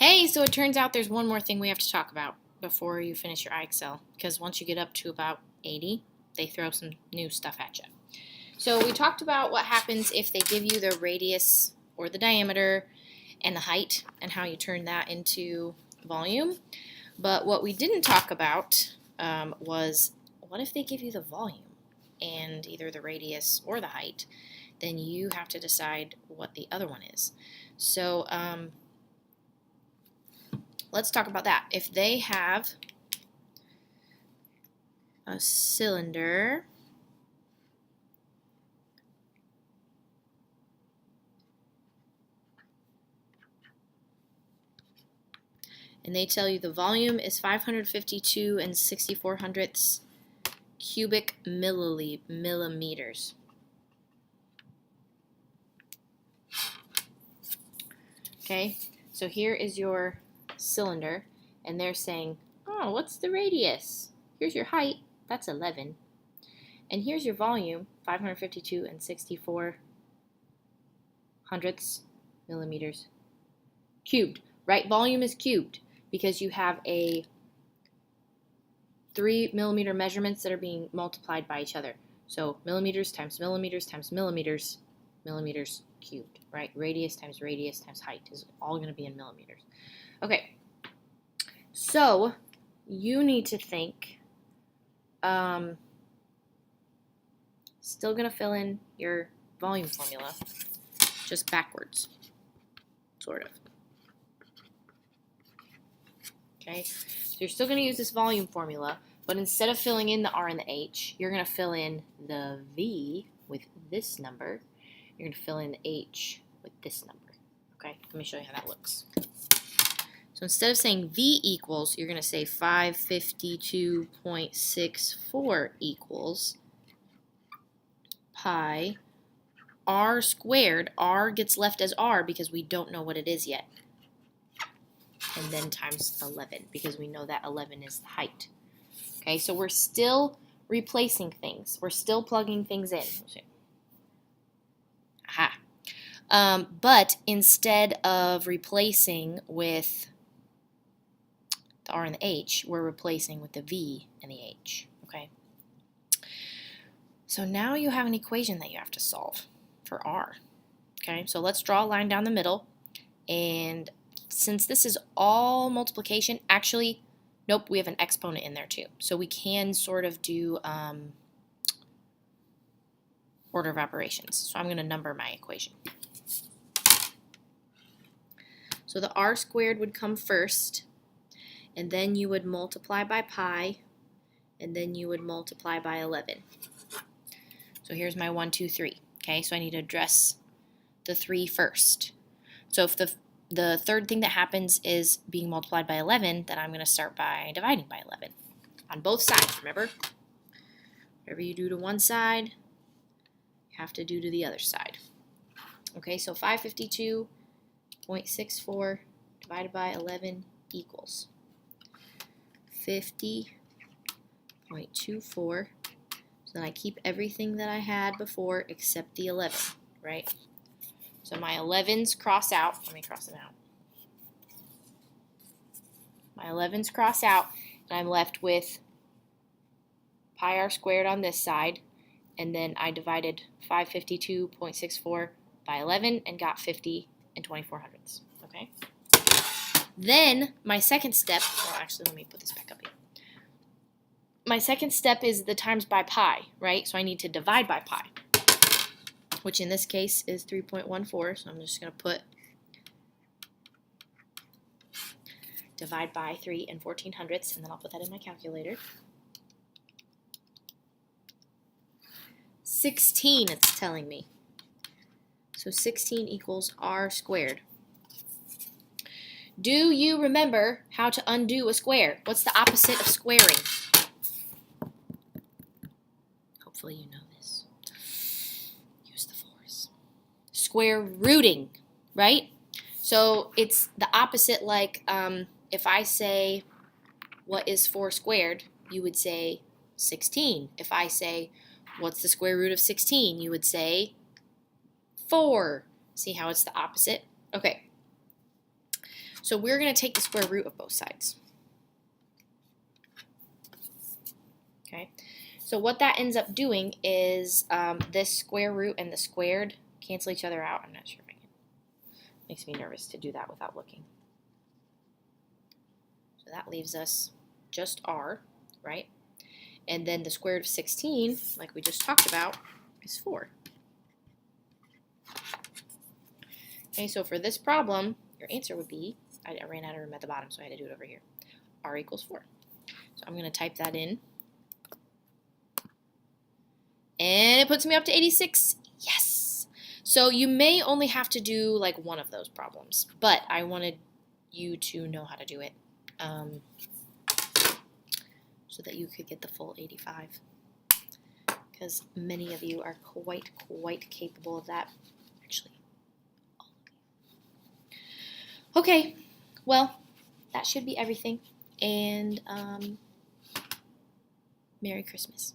Hey, so it turns out there's one more thing we have to talk about before you finish your IXL, because once you get up to about 80, they throw some new stuff at you. So we talked about what happens if they give you the radius or the diameter and the height and how you turn that into volume. But what we didn't talk about was what if they give you the volume and either the radius or the height, then you have to decide what the other one is. So let's talk about that. If they have a cylinder and they tell you the volume is 552 and 64 hundredths cubic millimeters. Okay, so here is your cylinder, and they're saying, oh, what's the radius? Here's your height, that's 11. And here's your volume, 552 and 64 hundredths millimeters cubed, right? Volume is cubed because you have a 3 millimeter measurements that are being multiplied by each other. So millimeters times millimeters times millimeters, millimeters cubed, right? Radius times height is all going to be in millimeters. Okay, so you need to think, still going to fill in your volume formula, just backwards, sort of. Okay, so you're still going to use this volume formula, but instead of filling in the R and the H, you're going to fill in the V with this number. You're going to fill in the H with this number. Okay, let me show you how that looks. So instead of saying V equals, you're going to say 552.64 equals pi R squared. R gets left as R because we don't know what it is yet. And then times 11 because we know that 11 is the height. Okay, so we're still replacing things. We're still plugging things in. Aha. But instead of replacing with the R and the H, we're replacing with the V and the H. Okay. So now you have an equation that you have to solve for R. Okay, so let's draw a line down the middle, and since this is all multiplication, actually, nope, we have an exponent in there too. So we can sort of do order of operations. So I'm going to number my equation. So the R squared would come first, and then you would multiply by pi, and then you would multiply by 11. So here's my 1, 2, 3. Okay, so I need to address the 3 first. So if the third thing that happens is being multiplied by 11, then I'm going to start by dividing by 11 on both sides, remember? Whatever you do to one side, you have to do to the other side. Okay, so 552.64 divided by 11 equals 50.24. So then I keep everything that I had before except the 11, right? So my 11s cross out. Let me cross it out. My 11s cross out, and I'm left with pi r squared on this side, and then I divided 552.64 by 11 and got 50 and 24 hundredths. Okay. Then my second step, well, actually, let me put this back up here. My second step is the times by pi, right? So I need to divide by pi, which in this case is 3.14, so I'm just going to put divide by 3 and 14 hundredths, and then I'll put that in my calculator. 16, it's telling me. So 16 equals R squared. Do you remember how to undo a square? What's the opposite of squaring? Hopefully you know this. Use the force. Square rooting, right? So it's the opposite, like if I say what is 4 squared, you would say 16. If I say what's the square root of 16, you would say 4. See how it's the opposite? Okay. So we're going to take the square root of both sides. Okay, so what that ends up doing is this square root and the squared cancel each other out. I'm not sure if I can. Makes me nervous to do that without looking. So that leaves us just r, right? And then the square root of 16, like we just talked about, is 4. Okay, so for this problem, your answer would be, I ran out of room at the bottom, so I had to do it over here. R equals 4. So I'm going to type that in. And it puts me up to 86. Yes! So you may only have to do like one of those problems, but I wanted you to know how to do it so that you could get the full 85. Because many of you are quite capable of that. Actually, all of you. Okay, well, that should be everything. And Merry Christmas.